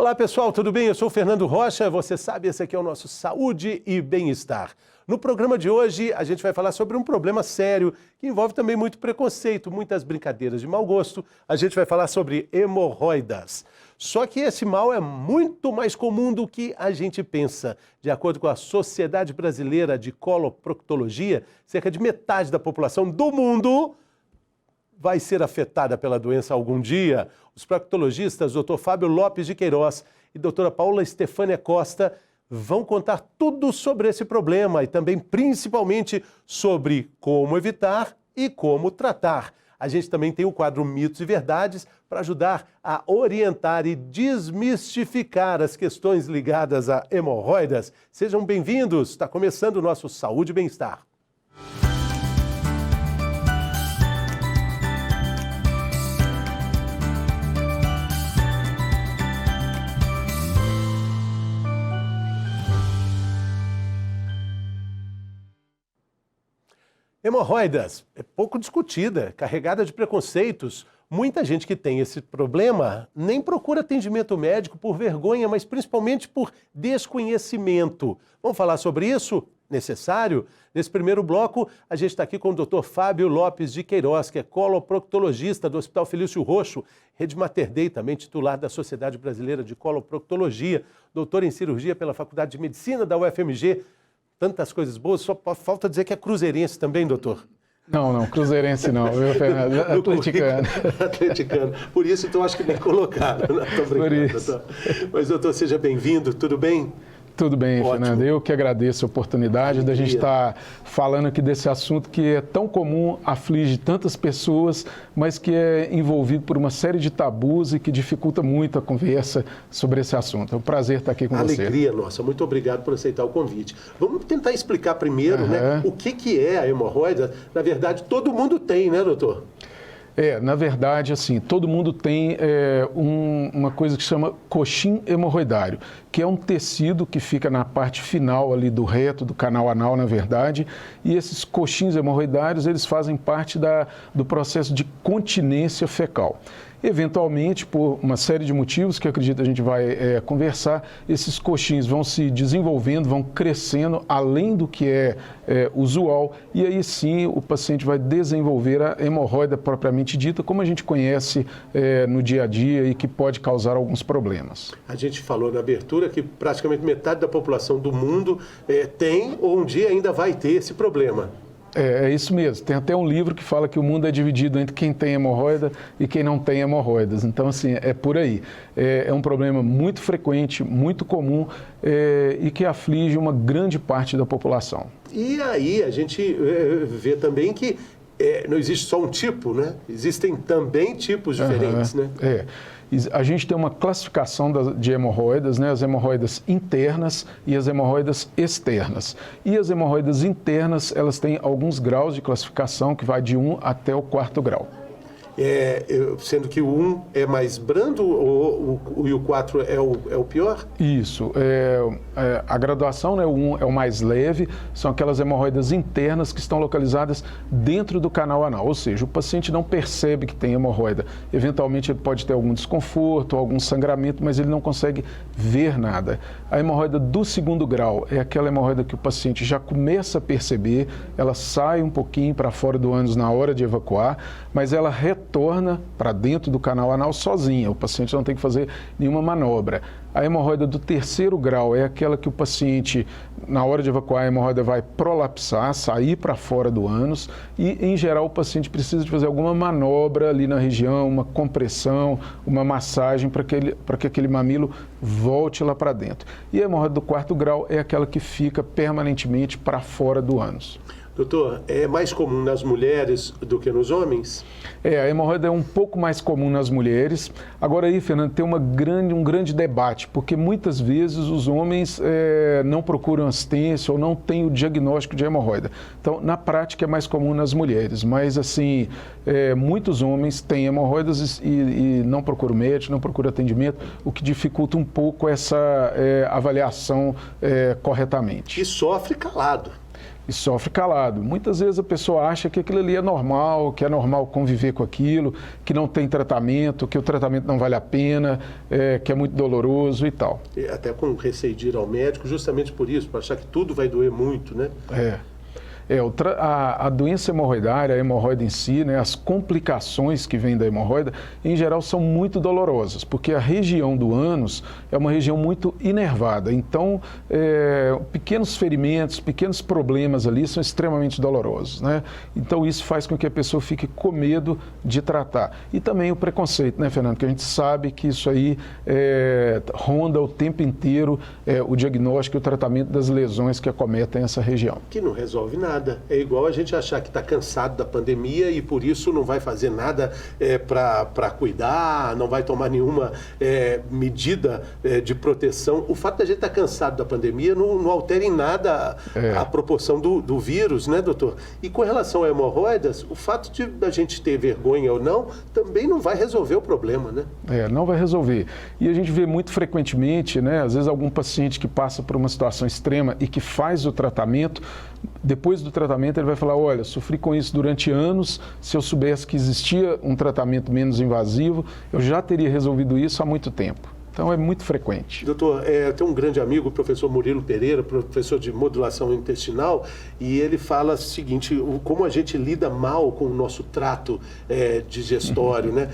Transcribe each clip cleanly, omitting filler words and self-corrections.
Olá pessoal, tudo bem? Eu sou o Fernando Rocha, você sabe, esse aqui é o nosso Saúde e Bem-Estar. No programa de hoje, a gente vai falar sobre um problema sério que envolve também muito preconceito, muitas brincadeiras de mau gosto. A gente vai falar sobre hemorroidas. Só que esse mal é muito mais comum do que a gente pensa. De acordo com a Sociedade Brasileira de Coloproctologia, cerca de metade da população do mundo vai ser afetada pela doença algum dia. Os proctologistas Dr. Fábio Lopes de Queiroz e doutora Paula Estefânia Costa vão contar tudo sobre esse problema e também, principalmente, sobre como evitar e como tratar. A gente também tem o quadro Mitos e Verdades para ajudar a orientar e desmistificar as questões ligadas a hemorroidas. Sejam bem-vindos, está começando o nosso Saúde e Bem-Estar. Hemorroidas é pouco discutida, carregada de preconceitos. Muita gente que tem esse problema nem procura atendimento médico por vergonha, mas principalmente por desconhecimento. Vamos falar sobre isso? Necessário? Nesse primeiro bloco, a gente está aqui com o Dr. Fábio Lopes de Queiroz, que é coloproctologista do Hospital Felício Roxo, Rede Mater Dei, também titular da Sociedade Brasileira de Coloproctologia, doutor em cirurgia pela Faculdade de Medicina da UFMG. Tantas coisas boas, só falta dizer que é cruzeirense também, doutor. Não, cruzeirense não, viu, Fernando? Atleticano. Atleticano. Por isso, então, acho que nem colocaram. Estou brincando, por isso. Doutor. Mas, doutor, seja bem-vindo, tudo bem? Tudo bem, ótimo. Fernando. Eu que agradeço a oportunidade da gente estar falando aqui desse assunto que é tão comum, aflige tantas pessoas, mas que é envolvido por uma série de tabus e que dificulta muito a conversa sobre esse assunto. É um prazer estar aqui com você. Alegria nossa. Muito obrigado por aceitar o convite. Vamos tentar explicar primeiro, né, o que é a hemorroida. Na verdade, todo mundo tem, né, doutor? Na verdade, assim, todo mundo tem uma coisa que se chama coxim hemorroidário, que é um tecido que fica na parte final ali do reto, do canal anal, na verdade, e esses coxins hemorroidários, eles fazem parte do processo de continência fecal. Eventualmente, por uma série de motivos que eu acredito a gente vai conversar, esses coxins vão se desenvolvendo, vão crescendo além do que é usual, e aí sim o paciente vai desenvolver a hemorroida propriamente dita, como a gente conhece no dia a dia e que pode causar alguns problemas. A gente falou na abertura que praticamente metade da população do mundo tem ou um dia ainda vai ter esse problema. É isso mesmo. Tem até um livro que fala que o mundo é dividido entre quem tem hemorroida e quem não tem hemorroidas. Então, assim, é por aí. É um problema muito frequente, muito comum e que aflige uma grande parte da população. E aí a gente vê também que não existe só um tipo, né? Existem também tipos diferentes, né? A gente tem uma classificação de hemorroidas, né? As hemorroidas internas e as hemorroidas externas. E as hemorroidas internas, elas têm alguns graus de classificação, que vai de 1 até o 4º grau. Sendo que o 1 é mais brando e o 4 é o pior? Isso. A graduação, né, o 1 é o mais leve, são aquelas hemorroidas internas que estão localizadas dentro do canal anal, ou seja, o paciente não percebe que tem hemorroida. Eventualmente ele pode ter algum desconforto, algum sangramento, mas ele não consegue ver nada. A hemorroida do 2º grau é aquela hemorroida que o paciente já começa a perceber, ela sai um pouquinho para fora do ânus na hora de evacuar, mas ela retorna para dentro do canal anal sozinha, o paciente não tem que fazer nenhuma manobra. A hemorroida do 3º grau é aquela que o paciente, na hora de evacuar, a hemorroida vai prolapsar, sair para fora do ânus e, em geral, o paciente precisa de fazer alguma manobra ali na região, uma compressão, uma massagem para que aquele mamilo volte lá para dentro. E a hemorroida do 4º grau é aquela que fica permanentemente para fora do ânus. Doutor, é mais comum nas mulheres do que nos homens? A hemorroida é um pouco mais comum nas mulheres. Agora aí, Fernando, tem um grande debate, porque muitas vezes os homens não procuram assistência ou não têm o diagnóstico de hemorroida. Então, na prática, é mais comum nas mulheres, mas assim, muitos homens têm hemorroidas e não procuram médico, não procuram atendimento, o que dificulta um pouco essa avaliação corretamente. E sofre calado. e sofre calado. Muitas vezes a pessoa acha que aquilo ali é normal, que é normal conviver com aquilo, que não tem tratamento, que o tratamento não vale a pena, que é muito doloroso e tal. E até com receio de ir ao médico, justamente por isso, para achar que tudo vai doer muito, né? A doença hemorroidária, a hemorroida em si, né, as complicações que vêm da hemorroida, em geral são muito dolorosas, porque a região do ânus é uma região muito inervada. Então, pequenos ferimentos, pequenos problemas ali são extremamente dolorosos, né? Então, isso faz com que a pessoa fique com medo de tratar. E também o preconceito, né, Fernando? Que a gente sabe que isso aí ronda o tempo inteiro o diagnóstico e o tratamento das lesões que acometem essa região. Que não resolve nada. É igual a gente achar que está cansado da pandemia e por isso não vai fazer nada para cuidar, não vai tomar nenhuma medida de proteção. O fato de a gente estar cansado da pandemia não altera em nada a proporção do vírus, né, doutor? E com relação a hemorroidas, o fato de a gente ter vergonha ou não também não vai resolver o problema, né? Não vai resolver. E a gente vê muito frequentemente, né, às vezes algum paciente que passa por uma situação extrema e que faz o tratamento, depois do tratamento ele vai falar, olha, sofri com isso durante anos, se eu soubesse que existia um tratamento menos invasivo, eu já teria resolvido isso há muito tempo. Então, é muito frequente. Doutor, tem um grande amigo, o professor Murilo Pereira, professor de modulação intestinal, e ele fala o seguinte, como a gente lida mal com o nosso trato digestório, né?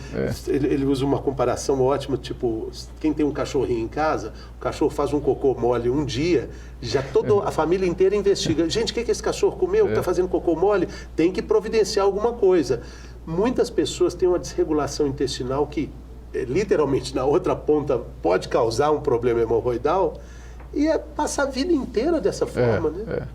Ele usa uma comparação ótima, tipo, quem tem um cachorrinho em casa, o cachorro faz um cocô mole um dia, já toda a família inteira investiga. Gente, o que esse cachorro comeu, que está fazendo cocô mole? Tem que providenciar alguma coisa. Muitas pessoas têm uma desregulação intestinal que literalmente na outra ponta pode causar um problema hemorroidal e passa a vida inteira dessa forma, né?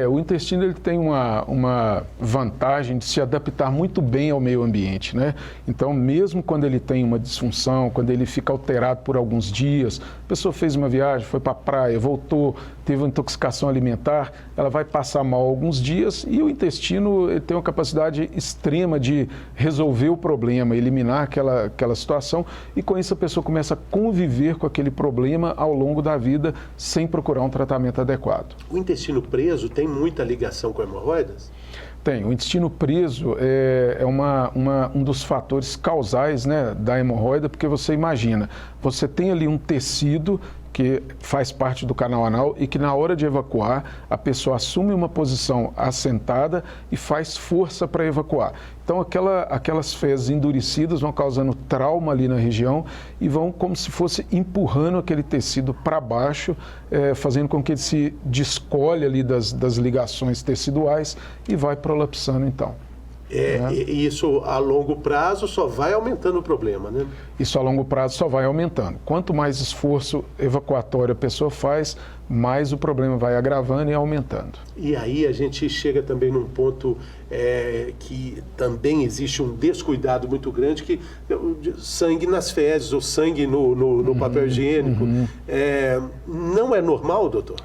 O intestino ele tem uma vantagem de se adaptar muito bem ao meio ambiente, né? Então, mesmo quando ele tem uma disfunção, quando ele fica alterado por alguns dias, a pessoa fez uma viagem, foi para a praia, voltou, teve uma intoxicação alimentar, ela vai passar mal alguns dias e o intestino ele tem uma capacidade extrema de resolver o problema, eliminar aquela situação e com isso a pessoa começa a conviver com aquele problema ao longo da vida sem procurar um tratamento adequado. O intestino preso tem muita ligação com hemorroidas? Tem. O intestino preso é um dos fatores causais, né, da hemorroida, porque você imagina, você tem ali um tecido que faz parte do canal anal e que na hora de evacuar, a pessoa assume uma posição assentada e faz força para evacuar. Então, aquelas fezes endurecidas vão causando trauma ali na região e vão como se fosse empurrando aquele tecido para baixo, fazendo com que ele se descolhe ali das ligações teciduais e vai prolapsando então. E isso a longo prazo só vai aumentando o problema, né? Isso a longo prazo só vai aumentando. Quanto mais esforço evacuatório a pessoa faz, mais o problema vai agravando e aumentando. E aí a gente chega também num ponto que também existe um descuidado muito grande, que sangue nas fezes ou sangue no papel higiênico. Não é normal, doutor?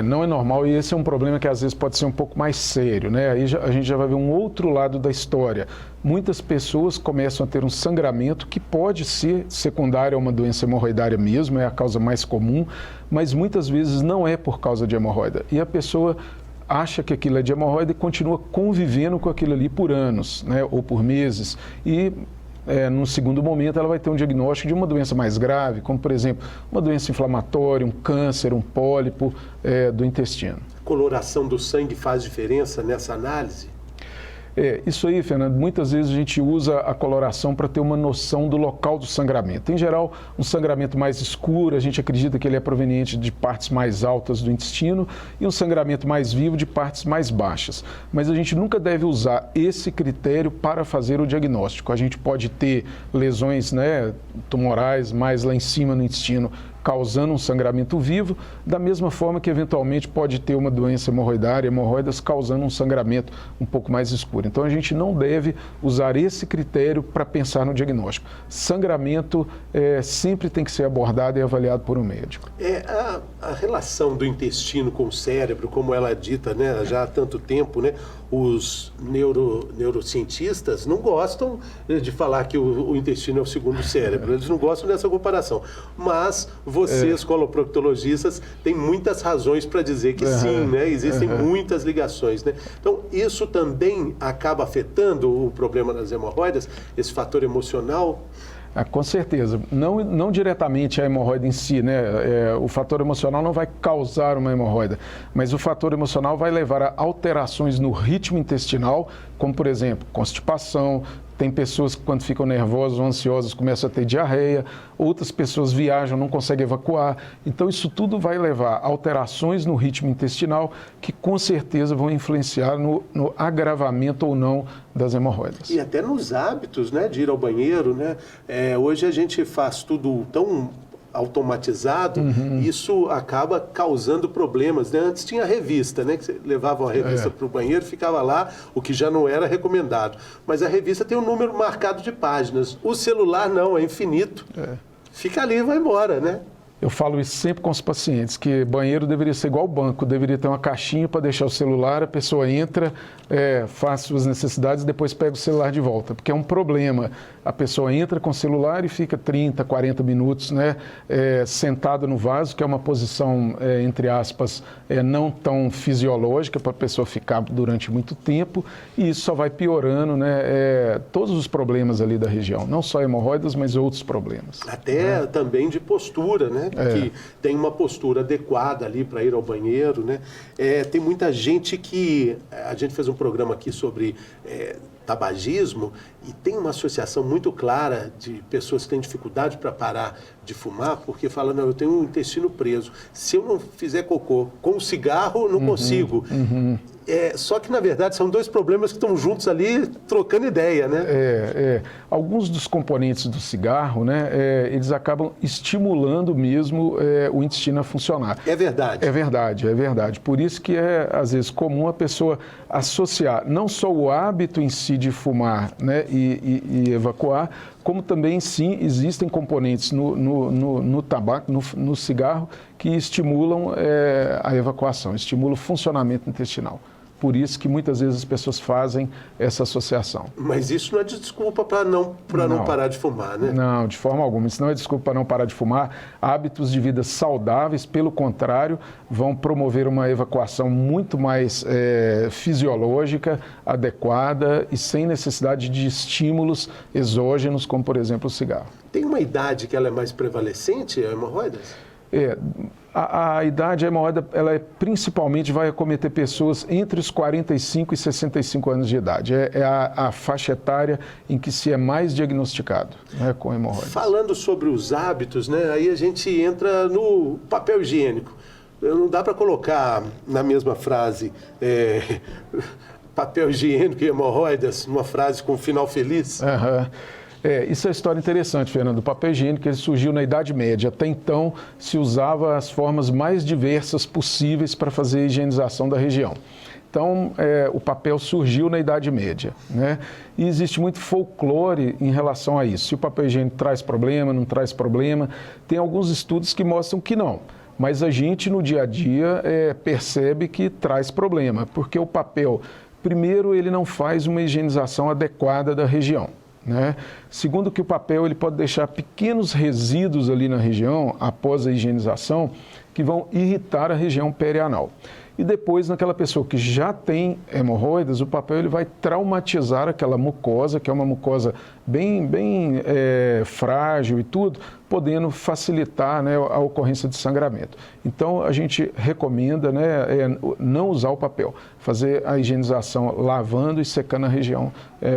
Não é normal e esse é um problema que às vezes pode ser um pouco mais sério, né? Aí a gente já vai ver um outro lado da história. Muitas pessoas começam a ter um sangramento que pode ser secundário a uma doença hemorroidária mesmo, é a causa mais comum, mas muitas vezes não é por causa de hemorroida. E a pessoa acha que aquilo é de hemorroida e continua convivendo com aquilo ali por anos, né? Ou por meses. E no segundo momento, ela vai ter um diagnóstico de uma doença mais grave, como, por exemplo, uma doença inflamatória, um câncer, um pólipo do intestino. Coloração do sangue faz diferença nessa análise? Isso aí, Fernando, muitas vezes a gente usa a coloração para ter uma noção do local do sangramento. Em geral, um sangramento mais escuro, a gente acredita que ele é proveniente de partes mais altas do intestino e um sangramento mais vivo de partes mais baixas. Mas a gente nunca deve usar esse critério para fazer o diagnóstico. A gente pode ter lesões, né, tumorais mais lá em cima no intestino, causando um sangramento vivo, da mesma forma que eventualmente pode ter uma doença hemorroidária, hemorroidas causando um sangramento um pouco mais escuro. Então a gente não deve usar esse critério para pensar no diagnóstico. Sangramento sempre tem que ser abordado e avaliado por um médico. A relação do intestino com o cérebro, como ela é dita, né, já há tanto tempo, né, os neurocientistas não gostam de falar que o intestino é o segundo cérebro, eles não gostam dessa comparação, mas vocês, coloproctologistas, têm muitas razões para dizer que sim, né? Existem muitas ligações, né? Então, isso também acaba afetando o problema das hemorroidas, esse fator emocional? Com certeza. Não diretamente a hemorroida em si, né? O fator emocional não vai causar uma hemorroida, mas o fator emocional vai levar a alterações no ritmo intestinal, como, por exemplo, constipação. Tem pessoas que, quando ficam nervosas ou ansiosas, começam a ter diarreia. Outras pessoas viajam, não conseguem evacuar. Então, isso tudo vai levar a alterações no ritmo intestinal que, com certeza, vão influenciar no agravamento ou não das hemorroidas. E até nos hábitos, né, de ir ao banheiro, né? Hoje a gente faz tudo tão automatizado, isso acaba causando problemas, né? Antes tinha a revista, né? Que você levava a revista para o banheiro, ficava lá, o que já não era recomendado. Mas a revista tem um número marcado de páginas. O celular não, é infinito. Fica ali e vai embora, né? Eu falo isso sempre com os pacientes, que banheiro deveria ser igual banco, deveria ter uma caixinha para deixar o celular, a pessoa entra, faz suas necessidades e depois pega o celular de volta, porque é um problema. A pessoa entra com o celular e fica 30, 40 minutos, né, sentada no vaso, que é uma posição, entre aspas, não tão fisiológica para a pessoa ficar durante muito tempo, e isso só vai piorando, né, todos os problemas ali da região, não só hemorroidas, mas outros problemas. Até também de postura, né? Que tem uma postura adequada ali para ir ao banheiro, né? Tem muita gente que... A gente fez um programa aqui sobre tabagismo e tem uma associação muito clara de pessoas que têm dificuldade para parar de fumar, porque falam, não, eu tenho um intestino preso. Se eu não fizer cocô com o cigarro, não consigo. Só que, na verdade, são dois problemas que estão juntos ali, trocando ideia, né? Alguns dos componentes do cigarro, né, eles acabam estimulando mesmo o intestino a funcionar. É verdade. É verdade, é verdade. Por isso que às vezes, comum a pessoa associar não só o hábito em si de fumar, né, e evacuar, como também, sim, existem componentes no tabaco, no cigarro, que estimulam a evacuação, estimulam o funcionamento intestinal. Por isso que muitas vezes as pessoas fazem essa associação. Mas isso não é desculpa para não parar de fumar, né? Não, de forma alguma. Isso não é desculpa para não parar de fumar. Hábitos de vida saudáveis, pelo contrário, vão promover uma evacuação muito mais fisiológica, adequada e sem necessidade de estímulos exógenos, como, por exemplo, o cigarro. Tem uma idade que ela é mais prevalecente, a hemorroidas? A idade, a hemorroida, ela principalmente vai acometer pessoas entre os 45 e 65 anos de idade. É a faixa etária em que se é mais diagnosticado, né, com hemorroidas. Falando sobre os hábitos, né, aí a gente entra no papel higiênico. Não dá para colocar na mesma frase papel higiênico e hemorroidas, numa frase com um final feliz. Isso é uma história interessante, Fernando. O papel higiênico ele surgiu na Idade Média. Até então, se usava as formas mais diversas possíveis para fazer a higienização da região. Então, o papel surgiu na Idade Média, né? E existe muito folclore em relação a isso. Se o papel higiênico traz problema, não traz problema. Tem alguns estudos que mostram que não. Mas a gente, no dia a dia, percebe que traz problema. Porque o papel, primeiro, ele não faz uma higienização adequada da região, né? Segundo, que o papel ele pode deixar pequenos resíduos ali na região, após a higienização, que vão irritar a região perianal. E depois, naquela pessoa que já tem hemorroidas, o papel ele vai traumatizar aquela mucosa, que é uma mucosa bem frágil e tudo, podendo facilitar, né, a ocorrência de sangramento. Então, a gente recomenda, né, não usar o papel, fazer a higienização lavando e secando a região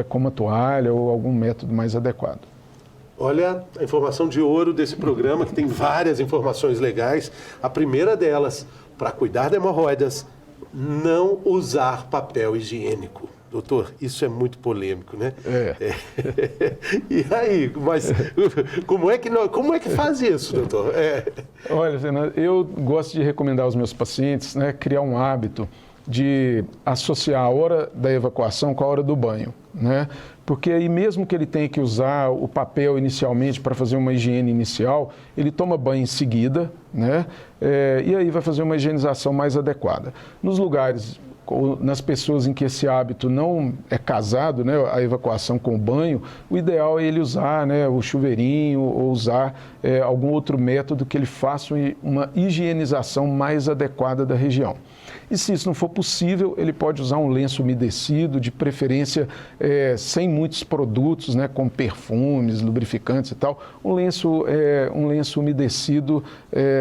com uma toalha ou algum método mais adequado. Olha, a informação de ouro desse programa, que tem várias informações legais. A primeira delas, para cuidar de hemorroidas, não usar papel higiênico. Doutor, isso é muito polêmico, né? E aí, mas como é que faz isso, doutor? Olha, Fernando, eu gosto de recomendar aos meus pacientes, né, criar um hábito de associar a hora da evacuação com a hora do banho, né? Porque aí mesmo que ele tenha que usar o papel inicialmente para fazer uma higiene inicial, ele toma banho em seguida, né? E aí vai fazer uma higienização mais adequada. Nos lugares nas pessoas em que esse hábito não é casado, né, a evacuação com o banho, o ideal é ele usar, né, o chuveirinho ou usar algum outro método que ele faça uma higienização mais adequada da região. E se isso não for possível, ele pode usar um lenço umedecido, de preferência sem muitos produtos, né, como perfumes, lubrificantes e tal. Um lenço umedecido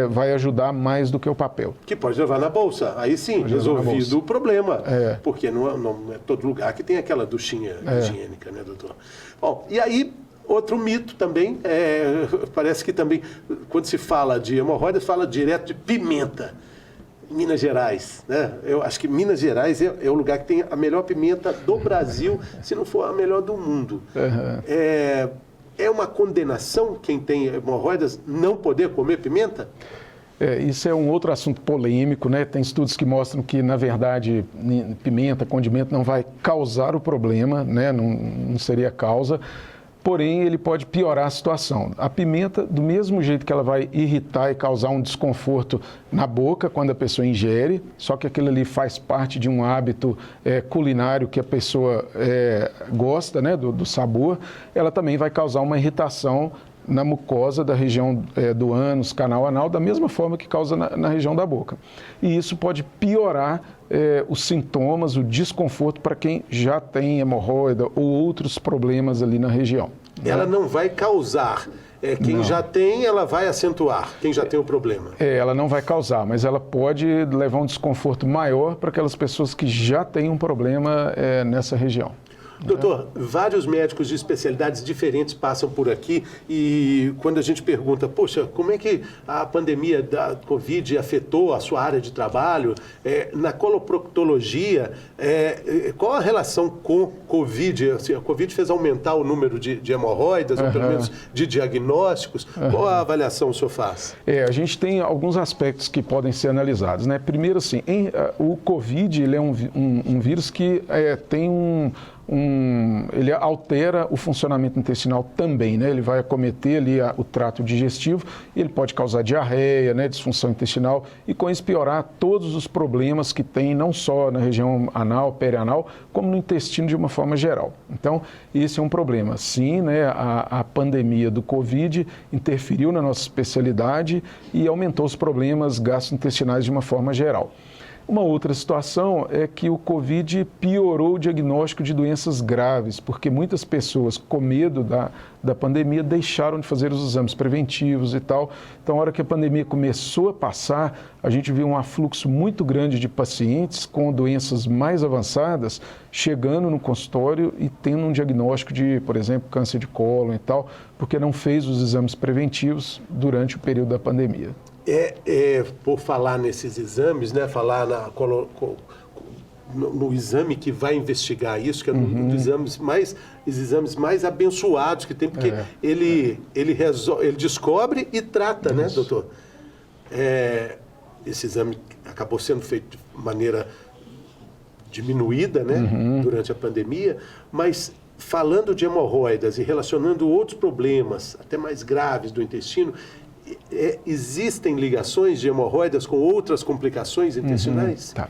vai ajudar mais do que o papel. Que pode levar na bolsa. Aí sim, resolvido o problema. Porque não é todo lugar que tem aquela duchinha higiênica, né, doutor? Bom, e aí, outro mito também, parece que também, quando se fala de hemorroidas, fala direto de pimenta. Minas Gerais, né? Eu acho que Minas Gerais é o lugar que tem a melhor pimenta do Brasil, se não for a melhor do mundo. É uma condenação quem tem hemorroidas não poder comer pimenta? Isso é um outro assunto polêmico, né? Tem estudos que mostram que, na verdade, pimenta, condimento não vai causar o problema, né? Não seria causa. Porém, ele pode piorar a situação. A pimenta, do mesmo jeito que ela vai irritar e causar um desconforto na boca quando a pessoa ingere, só que aquilo ali faz parte de um hábito culinário que a pessoa gosta, né, do sabor, ela também vai causar uma irritação na mucosa da região do ânus, canal anal, da mesma forma que causa na região da boca. E isso pode piorar os sintomas, o desconforto para quem já tem hemorroida ou outros problemas ali na região. Ela não vai causar. Quem já tem, ela vai acentuar. Quem já tem o problema. Ela não vai causar, mas ela pode levar um desconforto maior para aquelas pessoas que já têm um problema nessa região. Doutor, vários médicos de especialidades diferentes passam por aqui e quando a gente pergunta, poxa, como é que a pandemia da Covid afetou a sua área de trabalho? Na coloproctologia, qual a relação com Covid? Assim, a Covid fez aumentar o número de hemorroidas, ou pelo menos de diagnósticos. Qual a avaliação o senhor faz? A gente tem alguns aspectos que podem ser analisados, né? Primeiro, assim, o Covid ele é um vírus que tem ele altera o funcionamento intestinal também, né? Ele vai acometer ali o trato digestivo e ele pode causar diarreia, né? Disfunção intestinal e com isso piorar todos os problemas que tem, não só na região anal, perianal, como no intestino de uma forma geral. Então, esse é um problema. Sim, né? A pandemia do Covid interferiu na nossa especialidade e aumentou os problemas gastrointestinais de uma forma geral. Uma outra situação é que o Covid piorou o diagnóstico de doenças graves, porque muitas pessoas, com medo da pandemia, deixaram de fazer os exames preventivos e tal. Então, na hora que a pandemia começou a passar, a gente viu um afluxo muito grande de pacientes com doenças mais avançadas, chegando no consultório e tendo um diagnóstico de, por exemplo, câncer de cólon e tal, porque não fez os exames preventivos durante o período da pandemia. Por falar nesses exames, né, falar no exame que vai investigar isso, que é um dos exames mais abençoados que tem, porque ele descobre e trata, né, doutor? Esse exame acabou sendo feito de maneira diminuída, né, durante a pandemia, mas falando de hemorroidas e relacionando outros problemas, até mais graves do intestino, existem ligações de hemorroidas com outras complicações intestinais? Tá.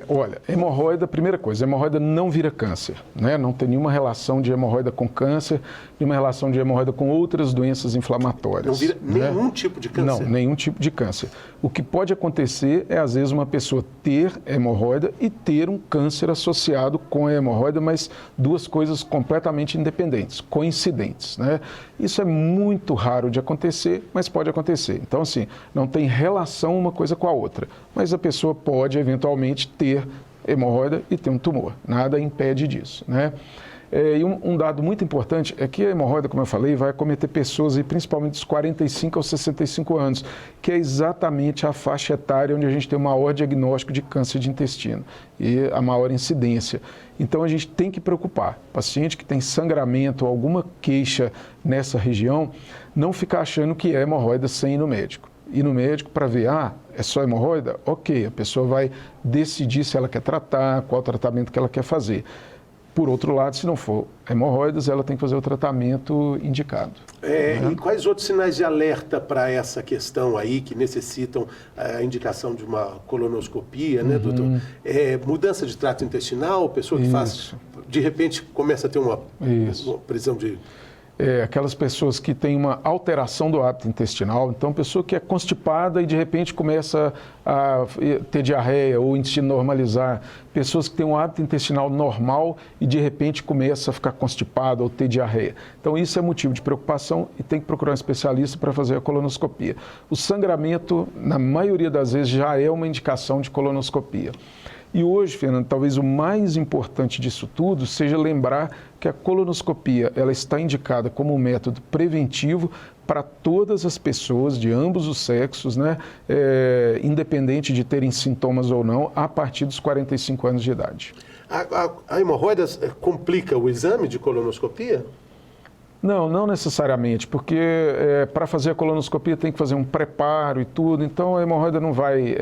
Olha, hemorroida, primeira coisa, hemorroida não vira câncer, né? Não tem nenhuma relação de hemorroida com câncer, nenhuma relação de hemorroida com outras doenças inflamatórias. Não vira nenhum tipo de câncer? Não, nenhum tipo de câncer. O que pode acontecer é, às vezes, uma pessoa ter hemorroida e ter um câncer associado com a hemorroida, mas duas coisas completamente independentes, coincidentes, né? Isso é muito raro de acontecer, mas pode acontecer. Então, assim, não tem relação uma coisa com a outra, mas a pessoa pode, eventualmente, ter hemorroida e ter um tumor. Nada impede disso, né? E um dado muito importante é que a hemorroida, como eu falei, vai acometer pessoas, e principalmente dos 45 aos 65 anos, que é exatamente a faixa etária onde a gente tem o maior diagnóstico de câncer de intestino e a maior incidência. Então, a gente tem que preocupar. Paciente que tem sangramento ou alguma queixa nessa região, não ficar achando que é hemorroida sem ir no médico. Ir no médico para ver, é só hemorroida? Ok, a pessoa vai decidir se ela quer tratar, qual tratamento que ela quer fazer. Por outro lado, se não for hemorroidas, ela tem que fazer o tratamento indicado. E quais outros sinais de alerta para essa questão aí que necessitam a indicação de uma colonoscopia, né, doutor? Mudança de trato intestinal, pessoa que faz, de repente começa a ter uma prisão de... Aquelas pessoas que têm uma alteração do hábito intestinal, então pessoa que é constipada e de repente começa a ter diarreia ou o intestino normalizar, pessoas que têm um hábito intestinal normal e de repente começa a ficar constipada ou ter diarreia. Então isso é motivo de preocupação e tem que procurar um especialista para fazer a colonoscopia. O sangramento, na maioria das vezes, já é uma indicação de colonoscopia. E hoje, Fernando, talvez o mais importante disso tudo seja lembrar que a colonoscopia ela está indicada como um método preventivo para todas as pessoas de ambos os sexos, né, independente de terem sintomas ou não, a partir dos 45 anos de idade. A hemorroida complica o exame de colonoscopia? Não, não necessariamente, porque para fazer a colonoscopia tem que fazer um preparo e tudo, então a hemorroida não vai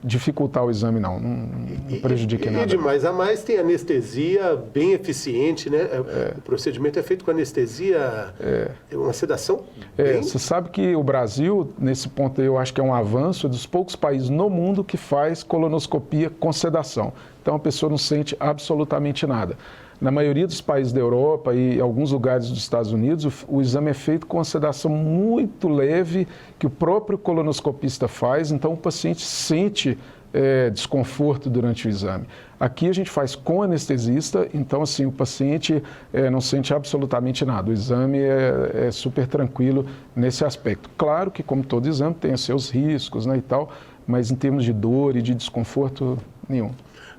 dificultar o exame, não prejudica nada. E de mais a mais tem anestesia bem eficiente, né? O procedimento é feito com anestesia, uma sedação bem... Você sabe que o Brasil, nesse ponto aí, eu acho que é um avanço, é dos poucos países no mundo que faz colonoscopia com sedação. Então a pessoa não sente absolutamente nada. Na maioria dos países da Europa e alguns lugares dos Estados Unidos, o exame é feito com uma sedação muito leve, que o próprio colonoscopista faz, então o paciente sente desconforto durante o exame. Aqui a gente faz com anestesista, então assim, o paciente não sente absolutamente nada. O exame é super tranquilo nesse aspecto. Claro que, como todo exame, tem os seus riscos, né, e tal, mas em termos de dor e de desconforto, nenhum.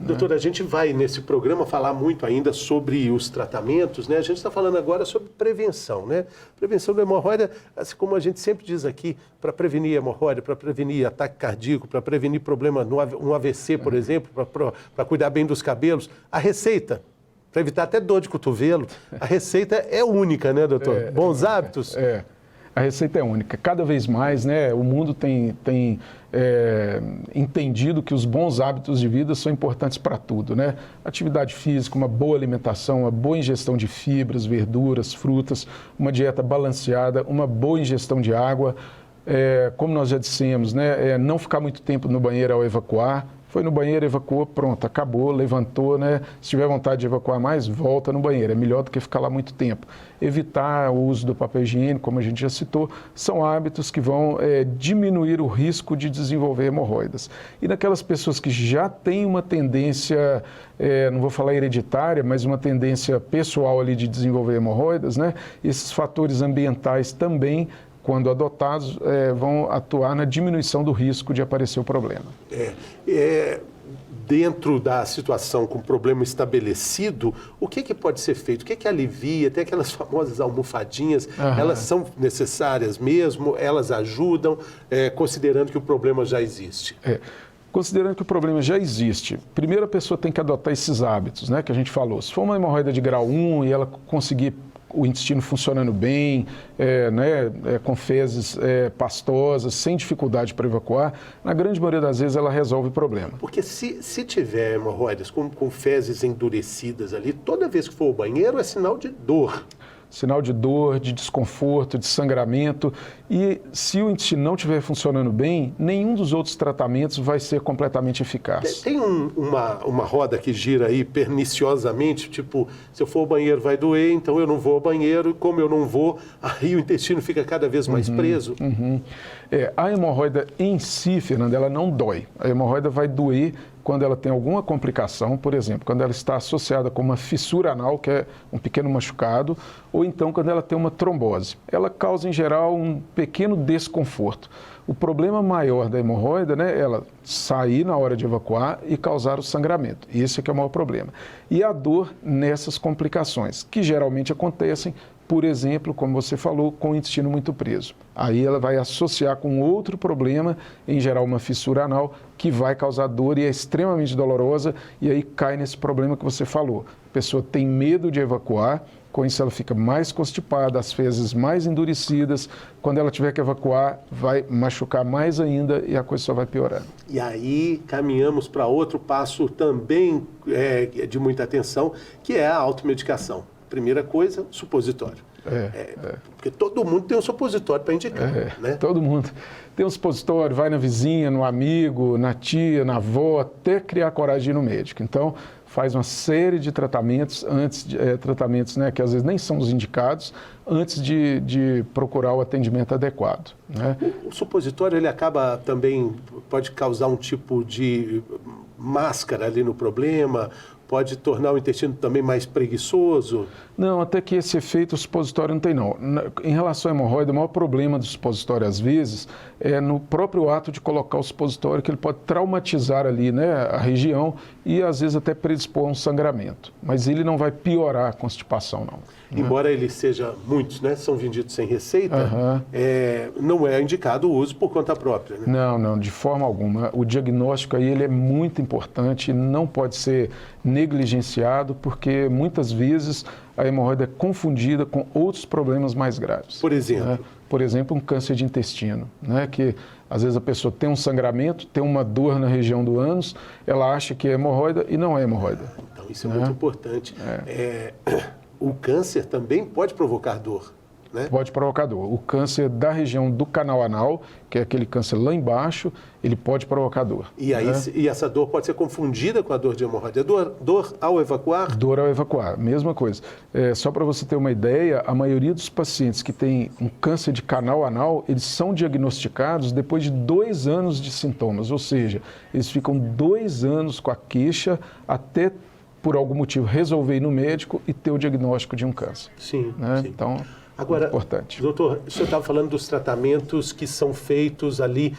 Doutor, a gente vai nesse programa falar muito ainda sobre os tratamentos, né? A gente está falando agora sobre prevenção, né? Prevenção da hemorroida, assim como a gente sempre diz aqui, para prevenir hemorroida, para prevenir ataque cardíaco, para prevenir problema no AVC, por exemplo, para cuidar bem dos cabelos. A receita, para evitar até dor de cotovelo, a receita é única, né, doutor? Bons hábitos? A receita é única. Cada vez mais, né, o mundo tem entendido que os bons hábitos de vida são importantes para tudo, né? Atividade física, uma boa alimentação, uma boa ingestão de fibras, verduras, frutas, uma dieta balanceada, uma boa ingestão de água, como nós já dissemos, né, não ficar muito tempo no banheiro ao evacuar. Foi no banheiro, evacuou, pronto, acabou, levantou, né? Se tiver vontade de evacuar mais, volta no banheiro. É melhor do que ficar lá muito tempo. Evitar o uso do papel higiênico, como a gente já citou, são hábitos que vão diminuir o risco de desenvolver hemorroidas. E naquelas pessoas que já têm uma tendência, não vou falar hereditária, mas uma tendência pessoal ali de desenvolver hemorroidas, né? Esses fatores ambientais também, quando adotados, vão atuar na diminuição do risco de aparecer o problema. Dentro da situação com problema estabelecido, o que pode ser feito? O que alivia? Tem aquelas famosas almofadinhas, elas são necessárias mesmo? Elas ajudam, considerando que o problema já existe? Considerando que o problema já existe, primeiro a pessoa tem que adotar esses hábitos, né, que a gente falou. Se for uma hemorroida de grau 1 e ela conseguir o intestino funcionando bem, com fezes pastosas, sem dificuldade para evacuar, na grande maioria das vezes ela resolve o problema. Porque se tiver hemorroidas com fezes endurecidas ali, toda vez que for ao banheiro é sinal de dor. Sinal de dor, de desconforto, de sangramento. E se o intestino não estiver funcionando bem, nenhum dos outros tratamentos vai ser completamente eficaz. Tem uma roda que gira aí perniciosamente, tipo, se eu for ao banheiro vai doer, então eu não vou ao banheiro, e como eu não vou, aí o intestino fica cada vez mais preso. A hemorroida em si, Fernanda, ela não dói. A hemorroida vai doer quando ela tem alguma complicação, por exemplo, quando ela está associada com uma fissura anal, que é um pequeno machucado, ou então quando ela tem uma trombose. Ela causa, em geral, um pequeno desconforto. O problema maior da hemorroida, né, é ela sair na hora de evacuar e causar o sangramento. Esse é que é o maior problema. E a dor nessas complicações, que geralmente acontecem, por exemplo, como você falou, com o intestino muito preso. Aí ela vai associar com outro problema, em geral uma fissura anal, que vai causar dor e é extremamente dolorosa, e aí cai nesse problema que você falou. A pessoa tem medo de evacuar, Com isso, ela fica mais constipada, as fezes mais endurecidas. Quando ela tiver que evacuar, vai machucar mais ainda e a coisa só vai piorando. E aí caminhamos para outro passo também de muita atenção, que é a automedicação. Primeira coisa, supositório. Porque todo mundo tem um supositório para indicar, né? Todo mundo tem um supositório, vai na vizinha, no amigo, na tia, na avó, até criar coragem de ir no médico. Então, faz uma série de tratamentos, tratamentos, né, que às vezes nem são os indicados, antes de procurar o atendimento adequado, né? O supositório, ele acaba também, pode causar um tipo de máscara ali no problema, pode tornar o intestino também mais preguiçoso? Não, até que esse efeito o supositório não tem, não. Em relação à hemorroida, o maior problema do supositório, às vezes, é no próprio ato de colocar o supositório, que ele pode traumatizar ali, né, a região e, às vezes, até predispor a um sangramento. Mas ele não vai piorar a constipação, não. Embora ele seja, muitos, né, são vendidos sem receita, não é indicado o uso por conta própria, né? Não, de forma alguma. O diagnóstico aí ele é muito importante, não pode ser negligenciado, porque muitas vezes a hemorroida é confundida com outros problemas mais graves. Por exemplo? Né? Por exemplo, um câncer de intestino, né? Que às vezes a pessoa tem um sangramento, tem uma dor na região do ânus, ela acha que é hemorroida e não é hemorroida. Então isso é muito importante. O câncer também pode provocar dor, né? Pode provocar dor. O câncer da região do canal anal, que é aquele câncer lá embaixo, ele pode provocar dor. E aí, e essa dor pode ser confundida com a dor de hemorroida. Dor ao evacuar? Dor ao evacuar, mesma coisa. Só para você ter uma ideia, a maioria dos pacientes que têm um câncer de canal anal, eles são diagnosticados depois de 2 anos de sintomas, ou seja, eles ficam 2 anos com a queixa até, por algum motivo, resolver ir no médico e ter o diagnóstico de um câncer. Sim, né? sim. Então, agora, importante. Doutor, o senhor estava falando dos tratamentos que são feitos ali,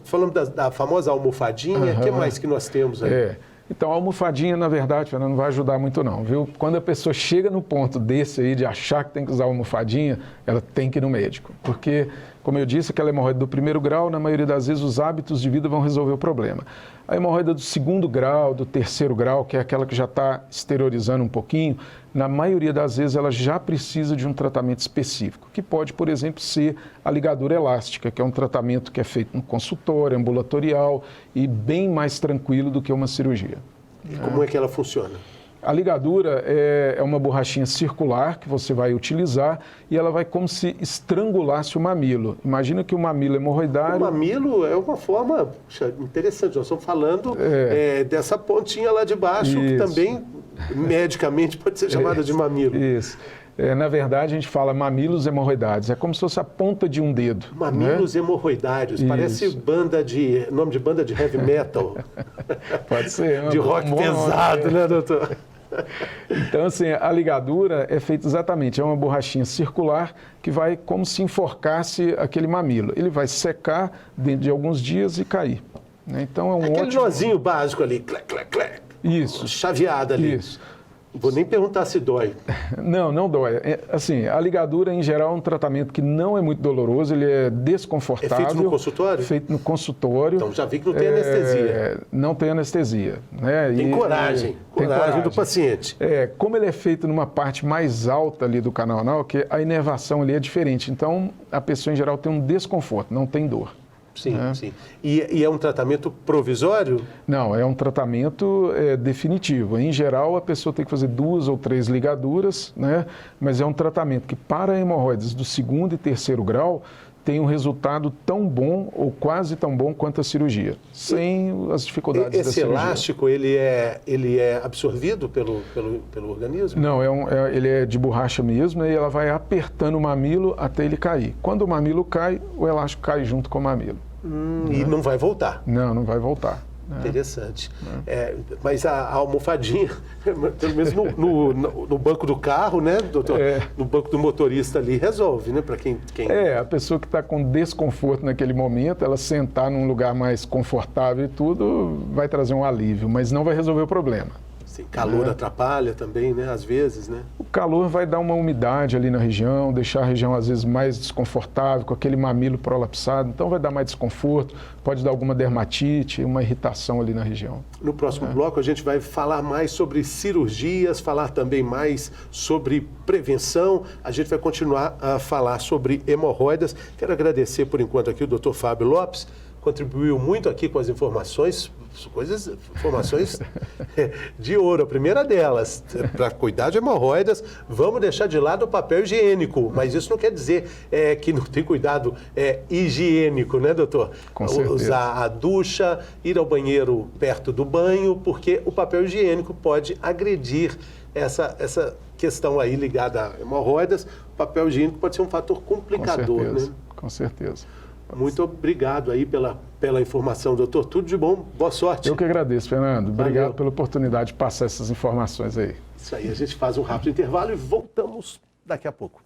falando da famosa almofadinha, o que mais que nós temos aí? Então, a almofadinha, na verdade, Fernando, não vai ajudar muito não, viu? Quando a pessoa chega no ponto desse aí, de achar que tem que usar almofadinha, ela tem que ir no médico. Porque, como eu disse, aquela hemorroida do 1º grau, na maioria das vezes, os hábitos de vida vão resolver o problema. A hemorroida do 2º grau, do 3º grau, que é aquela que já está exteriorizando um pouquinho, na maioria das vezes ela já precisa de um tratamento específico, que pode, por exemplo, ser a ligadura elástica, que é um tratamento que é feito no consultório, ambulatorial e bem mais tranquilo do que uma cirurgia. E como é que ela funciona? A ligadura é uma borrachinha circular que você vai utilizar e ela vai como se estrangulasse o mamilo. Imagina que o mamilo hemorroidário... O mamilo é uma forma interessante. Nós estamos falando dessa pontinha lá de baixo, que também medicamente pode ser chamada de mamilo. Isso. Na verdade, a gente fala mamilos hemorroidários. É como se fosse a ponta de um dedo. Mamilos hemorroidários. Parece nome de banda de heavy metal. Pode ser. De rock pesado, né, doutor? Então, assim, a ligadura é feita exatamente, é uma borrachinha circular que vai como se enforcasse aquele mamilo. Ele vai secar dentro de alguns dias e cair. Né? Então, é um aquele nozinho básico ali, clec, clec, clec. Isso. Chaveada ali. Isso. Vou nem perguntar se dói. Não dói. Assim, a ligadura, em geral, é um tratamento que não é muito doloroso, ele é desconfortável. É feito no consultório? Feito no consultório. Então, já vi que não tem anestesia. Não tem anestesia. Né? Tem coragem. Coragem do paciente. Como ele é feito numa parte mais alta ali do canal anal, que a inervação ali é diferente. Então, a pessoa, em geral, tem um desconforto, não tem dor. Sim, sim. E é um tratamento provisório? Não, é um tratamento definitivo. Em geral, a pessoa tem que fazer 2 ou 3 ligaduras, né? Mas é um tratamento que, para hemorroidas do 2º e 3º grau, tem um resultado tão bom ou quase tão bom quanto a cirurgia, sem as dificuldades da cirurgia. Esse elástico, ele é absorvido pelo organismo? Não, ele é de borracha mesmo, e ela vai apertando o mamilo até ele cair. Quando o mamilo cai, o elástico cai junto com o mamilo. E não vai voltar? Não vai voltar. Interessante. Mas a almofadinha, pelo menos no banco do carro, né, doutor? No banco do motorista ali, resolve, né? Para quem... a pessoa que está com desconforto naquele momento, ela sentar num lugar mais confortável e tudo, vai trazer um alívio, mas não vai resolver o problema. Sim, calor atrapalha também, né? Às vezes, né? O calor vai dar uma umidade ali na região, deixar a região às vezes mais desconfortável, com aquele mamilo prolapsado, então vai dar mais desconforto, pode dar alguma dermatite, uma irritação ali na região. No próximo bloco a gente vai falar mais sobre cirurgias, falar também mais sobre prevenção, a gente vai continuar a falar sobre hemorroidas. Quero agradecer por enquanto aqui o Dr. Fábio Lopes, contribuiu muito aqui com as informações de ouro. A primeira delas, para cuidar de hemorroidas, vamos deixar de lado o papel higiênico, mas isso não quer dizer que não tem cuidado higiênico, né, doutor? Com certeza. Usar a ducha, ir ao banheiro perto do banho, porque o papel higiênico pode agredir essa questão aí ligada a hemorroidas. O papel higiênico pode ser um fator complicador, né? Com certeza. Muito obrigado aí pela informação, doutor. Tudo de bom, boa sorte. Eu que agradeço, Fernando. Obrigado Valeu. pela oportunidade de passar essas informações aí. Isso aí, a gente faz um rápido intervalo e voltamos daqui a pouco.